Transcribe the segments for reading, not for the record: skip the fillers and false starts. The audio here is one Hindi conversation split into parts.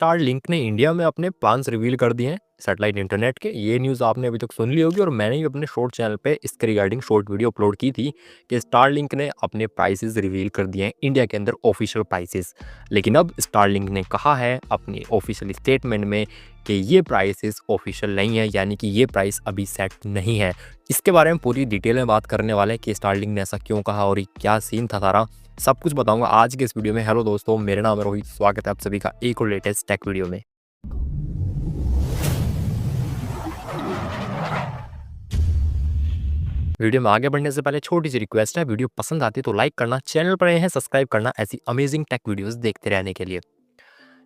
स्टारलिंक ने इंडिया में अपने प्लान्स रिवील कर दिए हैं सैटेलाइट इंटरनेट के। ये न्यूज़ आपने अभी तक सुन ली होगी और मैंने भी अपने शॉर्ट चैनल पे इसके रिगार्डिंग शॉर्ट वीडियो अपलोड की थी कि स्टारलिंक ने अपने प्राइसेस रिवील कर दिए हैं इंडिया के अंदर, ऑफिशियल प्राइसेस। लेकिन अब स्टारलिंक ने कहा है अपनी ऑफिशियल स्टेटमेंट में कि ये प्राइसेस ऑफिशियल नहीं है, यानी कि ये प्राइस अभी सेट नहीं है। इसके बारे में पूरी डिटेल में बात करने वाले हैं कि स्टारलिंक ने ऐसा क्यों कहा और ये क्या सीन था सारा, सब कुछ बताऊंगा आज के इस वीडियो में। हेलो दोस्तों, मेरा नाम है रोहित, स्वागत है आप सभी का एक और लेटेस्ट टेक वीडियो में। वीडियो में आगे बढ़ने से पहले छोटी सी रिक्वेस्ट है, वीडियो पसंद आती है तो लाइक करना, चैनल पर नए हैं सब्सक्राइब करना ऐसी अमेजिंग टेक वीडियोस देखते रहने के लिए।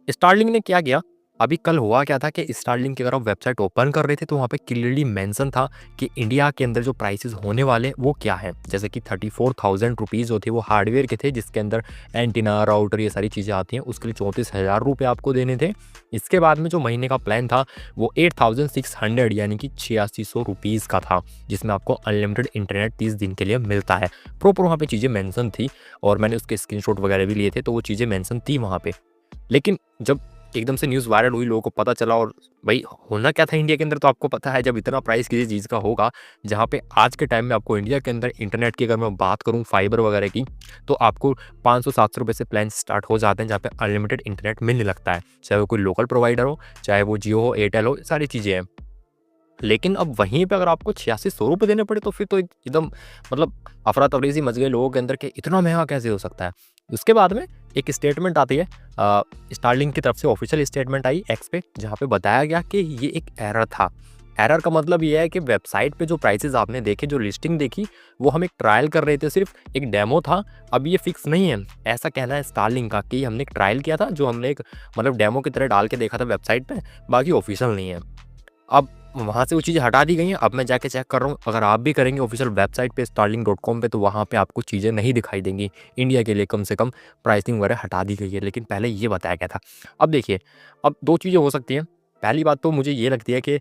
स्टारलिंक ने क्या किया, अभी कल हुआ क्या था कि स्टारलिंक की अगर आप वेबसाइट ओपन कर रहे थे तो वहाँ पे क्लियरली मेंशन था कि इंडिया के अंदर जो प्राइसेस होने वाले वो क्या है। जैसे कि 34,000 रुपीज़ जो थे वो हार्डवेयर के थे, जिसके अंदर एंटीना, राउटर, ये सारी चीज़ें आती हैं, उसके लिए 34,000 रुपये आपको देने थे। इसके बाद में जो महीने का प्लान था वो 8,600 यानी कि 8600 रुपीज़ का था, जिसमें आपको अनलिमिटेड इंटरनेट 30 दिन के लिए मिलता है। प्रॉपर वहाँ पे चीज़ें मेंशन थी और मैंने उसके स्क्रीनशॉट वगैरह भी लिए थे, तो वो चीज़ें मेंशन थी वहाँ पे। लेकिन जब एकदम से न्यूज़ वायरल हुई, लोगों को पता चला, और भाई होना क्या था इंडिया के अंदर तो आपको पता है, जब इतना प्राइस किसी चीज़ का होगा, जहाँ पे आज के टाइम में आपको इंडिया के अंदर इंटरनेट की अगर मैं बात करूँ फाइबर वगैरह की, तो आपको 500-700 रुपये से प्लान स्टार्ट हो जाते हैं, जहाँ पे अनलिमिटेड इंटरनेट मिलने लगता है, चाहे वो कोई लोकल प्रोवाइडर हो, चाहे वो जियो हो, एयरटेल हो, सारी चीज़ें हैं। लेकिन अब वहीं पे अगर आपको 8600 रुपये देने पड़े तो फिर तो एकदम मतलब अफरा तफरी सी मच गई लोगों के अंदर कि इतना महंगा कैसे हो सकता है। उसके बाद में एक स्टेटमेंट आती है, स्टारलिंक की तरफ से ऑफिशियल स्टेटमेंट आई एक्स पे, जहाँ पे बताया गया कि ये एक एरर था। एरर का मतलब ये है कि वेबसाइट पे जो प्राइसेस आपने देखे, जो लिस्टिंग देखी, वो हम एक ट्रायल कर रहे थे, सिर्फ एक डेमो था, अब ये फिक्स नहीं है। ऐसा कहना है स्टारलिंक का कि हमने एक ट्रायल किया था, जो हमने एक मतलब डेमो की तरह डाल के देखा था वेबसाइट पे, बाकी ऑफिशियल नहीं है। अब वहाँ से वो चीज़ें हटा दी गई हैं। अब मैं जाके चेक कर रहा हूँ, अगर आप भी करेंगे ऑफिशियल वेबसाइट पे starlink.com पे, तो वहाँ पे आपको चीज़ें नहीं दिखाई देंगी। इंडिया के लिए कम से कम प्राइसिंग वगैरह हटा दी गई है, लेकिन पहले ये बताया गया था। अब देखिए, अब दो चीज़ें हो सकती हैं। पहली बात तो मुझे ये लगती है कि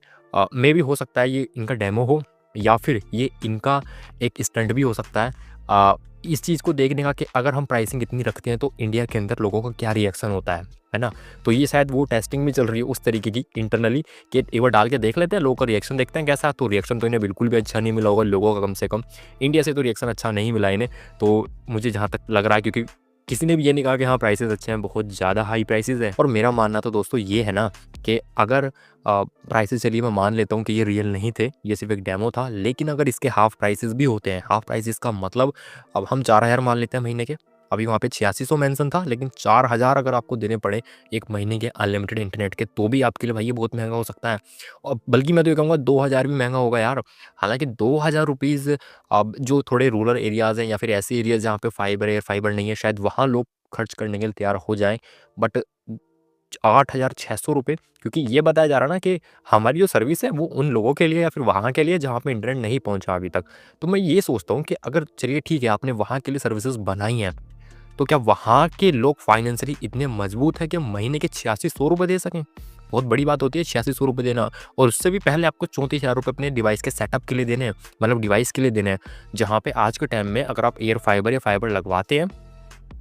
मे भी हो सकता है ये इनका डेमो हो, या फिर ये इनका एक स्टंट भी हो सकता है इस चीज़ को देखने का कि अगर हम प्राइसिंग इतनी रखते हैं तो इंडिया के अंदर लोगों का क्या रिएक्शन होता है ना। तो ये शायद वो टेस्टिंग भी चल रही है उस तरीके की इंटरनली, कि एक बार डाल के देख लेते हैं, लोगों का रिएक्शन देखते हैं कैसा। तो रिएक्शन तो इन्हें बिल्कुल भी अच्छा नहीं मिला होगा लोगों का, कम से कम इंडिया से तो रिएक्शन अच्छा नहीं मिला इन्हें। तो मुझे जहाँ तक लग रहा है, क्योंकि किसी ने भी ये नहीं कहा कि हाँ प्राइसेस अच्छे हैं, बहुत ज़्यादा हाई प्राइसेस है। और मेरा मानना तो दोस्तों ये है ना कि अगर प्राइसेस, चलिए मैं मान लेता हूँ कि ये रियल नहीं थे, ये सिर्फ एक डेमो था, लेकिन अगर इसके हाफ प्राइसेस भी होते हैं, हाफ प्राइसेस का मतलब अब हम 4,000 मान लेते हैं महीने के, अभी वहाँ पे 8600 मेंशन था, लेकिन 4,000 अगर आपको देने पड़े एक महीने के अनलिमिटेड इंटरनेट के, तो भी आपके लिए भाई ये बहुत महंगा हो सकता है। और बल्कि मैं तो ये कहूँगा 2,000 भी महंगा होगा यार। हालांकि 2,000 रुपीज़ अब जो थोड़े रूरल एरियाज़ हैं या फिर ऐसे एरियाज़ जहाँ पे फाइबर एयर फाइबर नहीं है, शायद वहाँ लोग खर्च करने के लिए तैयार हो जाएं। बट 8,600 रुपये, क्योंकि ये बताया जा रहा है ना कि हमारी जो सर्विस है वो उन लोगों के लिए या फिर वहाँ के लिए जहाँ पे इंटरनेट नहीं पहुँचा अभी तक। तो मैं ये सोचता हूँ कि अगर चलिए ठीक है, आपने वहाँ के लिए सर्विसेज बनाई हैं, तो क्या वहाँ के लोग फाइनेंशियली इतने मजबूत हैं कि महीने के 8600 रुपये दे सकें? बहुत बड़ी बात होती है 8600 रुपये देना, और उससे भी पहले आपको 34,000 रुपये अपने डिवाइस के सेटअप के लिए देने हैं, मतलब डिवाइस के लिए देने हैं। जहाँ पे आज के टाइम में अगर आप एयर फाइबर या फाइबर लगवाते हैं,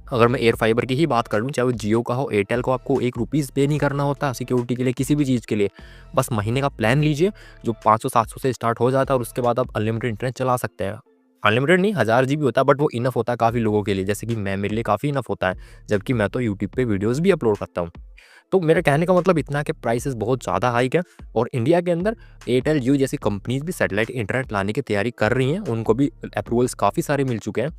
अगर मैं एयर फाइबर की ही बात कर लूँ, चाहे वो जियो का हो, एयरटेल को, आपको ₹1 पे नहीं करना होता सिक्योरिटी के लिए, किसी भी चीज़ के लिए। बस महीने का प्लान लीजिए जो 500-700 से स्टार्ट हो जाता है, और उसके बाद आप अनलिमिटेड इंटरनेट चला सकते हैं। अनलिमिटेड नहीं, 1000 जीबी होता है, बट वो इनफ होता है काफ़ी लोगों के लिए, जैसे कि मेरे लिए काफ़ी इनफ होता है, जबकि मैं तो यूट्यूब पे वीडियोज़ भी अपलोड करता हूँ। तो मेरे कहने का मतलब इतना कि प्राइसेस बहुत ज़्यादा हाइक है, और इंडिया के अंदर एयरटेल, जियो जैसी कंपनीज़ भी सैटेलाइट इंटरनेट लाने की तैयारी कर रही हैं, उनको भी अप्रूवल्स काफ़ी सारे मिल चुके हैं।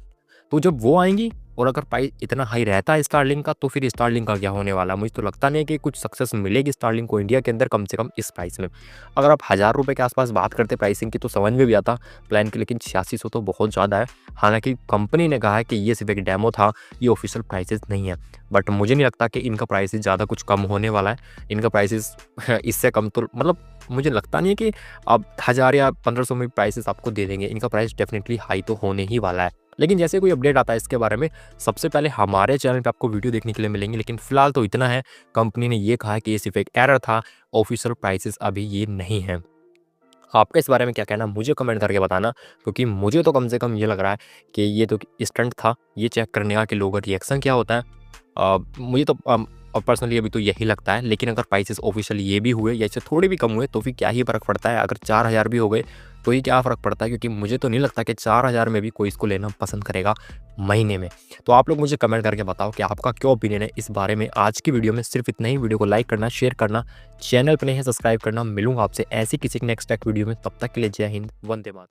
तो जब वो आएँगी, और अगर प्राइस इतना हाई रहता है स्टारलिंक का, तो फिर स्टारलिंक का क्या होने वाला है? मुझे तो लगता नहीं है कि कुछ सक्सेस मिलेगी स्टारलिंक को इंडिया के अंदर, कम से कम इस प्राइस में। अगर आप ₹1000 के आसपास बात करते प्राइसिंग की तो समझ में भी आता प्लान की, लेकिन 8600 तो बहुत ज़्यादा है। हालाँकि कंपनी ने कहा है कि ये सिर्फ एक डेमो था, ये ऑफिशियल प्राइसेस नहीं है। बट मुझे नहीं लगता कि इनका प्राइसेस ज़्यादा कुछ कम होने वाला है। इनका प्राइसेस इससे कम तो मतलब मुझे लगता नहीं है कि अब 1000 या 1500 में प्राइसेस आपको दे देंगे। इनका प्राइस डेफिनेटली हाई तो होने ही वाला है। लेकिन जैसे कोई अपडेट आता है इसके बारे में, सबसे पहले हमारे चैनल पे आपको वीडियो देखने के लिए मिलेंगे। लेकिन फिलहाल तो इतना है, कंपनी ने ये कहा है कि ये सिर्फ एक एरर था, ऑफिशियल प्राइसेस अभी ये नहीं है। आपका इस बारे में क्या कहना, मुझे कमेंट करके बताना, क्योंकि मुझे तो कम से कम ये लग रहा है कि ये तो स्टंट था, ये चेक करने का कि लोगों का रिएक्शन क्या होता है। मुझे तो और पर्सनली अभी तो यही लगता है। लेकिन अगर प्राइसेस ऑफिशियल ये भी हुए या इससे थोड़े भी कम हुए तो फिर क्या ही फ़र्क पड़ता है, अगर 4000 भी हो गए तो ही क्या फ़र्क पड़ता है, क्योंकि मुझे तो नहीं लगता कि 4000 में भी कोई इसको लेना पसंद करेगा महीने में। तो आप लोग मुझे कमेंट करके बताओ कि आपका क्या ओपिनियन है इस बारे में। आज की वीडियो में सिर्फ इतना ही। वीडियो को लाइक करना, शेयर करना, चैनल पर नहीं है सब्सक्राइब करना। मिलूंगा आपसे ऐसी किसी नेक्स्ट टेक वीडियो में, तब तक के लिए जय हिंद, वंदे मातरम।